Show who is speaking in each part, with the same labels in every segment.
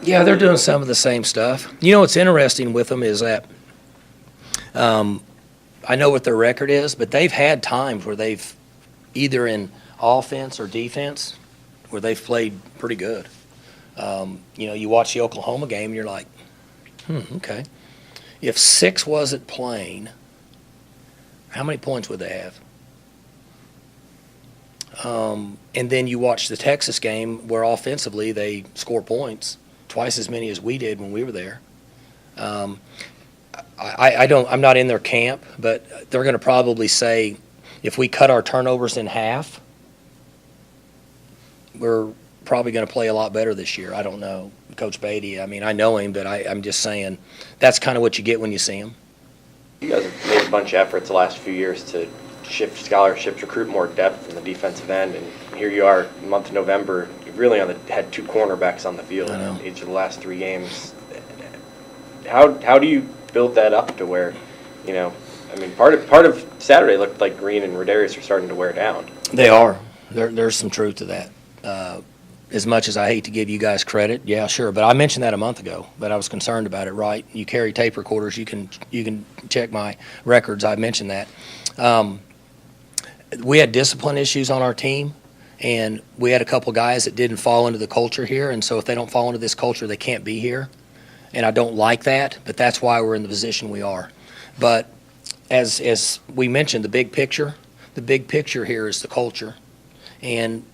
Speaker 1: Yeah, they're doing some of the same stuff. You know what's interesting with them is that I know what their record is, but they've had times where they've either in offense or defense where they've played pretty good. You watch the Oklahoma game and you're like, okay. If 6 wasn't playing, how many points would they have? And then you watch the Texas game where offensively they score points, twice as many as we did when we were there. I'm not in their camp, but they're going to probably say if we cut our turnovers in half, we're probably going to play a lot better this year. I don't know. Coach Beatty, I mean, I know him, but I'm just saying that's kind of what you get when you see him.
Speaker 2: You guys have made a bunch of efforts the last few years to shift scholarships, recruit more depth in the defensive end, and here you are, month of November. You've really had 2 cornerbacks on the field in each of the last 3 games. How do you build that up to where, I mean, part of Saturday looked like Green and Rodarius are starting to wear down.
Speaker 1: They are. There's some truth to that. As much as I hate to give you guys credit, yeah, sure. But I mentioned that a month ago, but I was concerned about it, right? You carry tape recorders. You can check my records. I mentioned that. We had discipline issues on our team, and we had a couple guys that didn't fall into the culture here, and so if they don't fall into this culture, they can't be here. And I don't like that, but that's why we're in the position we are. But as we mentioned, the big picture here is the culture. And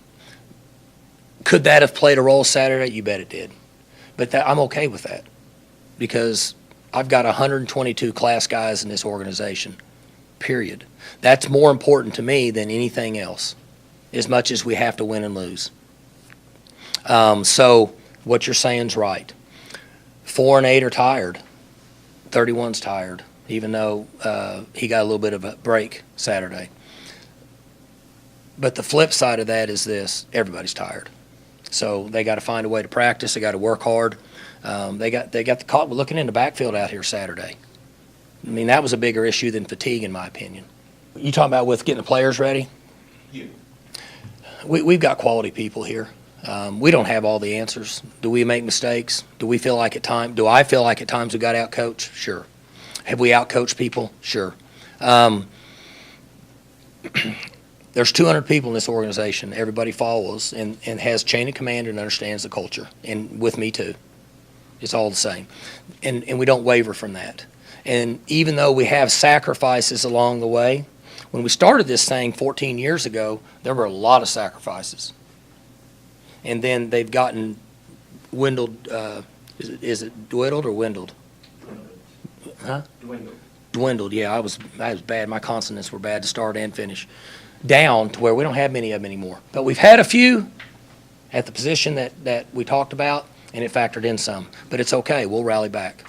Speaker 1: could that have played a role Saturday? You bet it did. But I'm okay with that because I've got 122 class guys in this organization, period. That's more important to me than anything else, as much as we have to win and lose. So what you're saying is right. 4 and 8 are tired. 31's tired, even though he got a little bit of a break Saturday. But the flip side of that is this: everybody's tired. So they got to find a way to practice. They got to work hard. They got the call. We're looking in the backfield out here Saturday. I mean, that was a bigger issue than fatigue, in my opinion. You talking about with getting the players ready?
Speaker 2: Yeah.
Speaker 1: We've got quality people here. We don't have all the answers. Do we make mistakes? Do I feel like at times we got out-coached? Sure. Have we out-coached people? Sure. There's 200 people in this organization. Everybody follows and has chain of command and understands the culture, and with me too. It's all the same. And we don't waver from that. And even though we have sacrifices along the way, when we started this thing 14 years ago, there were a lot of sacrifices. And then they've gotten dwindled. Is it dwindled or dwindled? Huh? Dwindled. Yeah, I was bad. My consonants were bad to start and finish. Down to where we don't have many of them anymore. But we've had a few at the position that we talked about, and it factored in some. But it's okay. We'll rally back.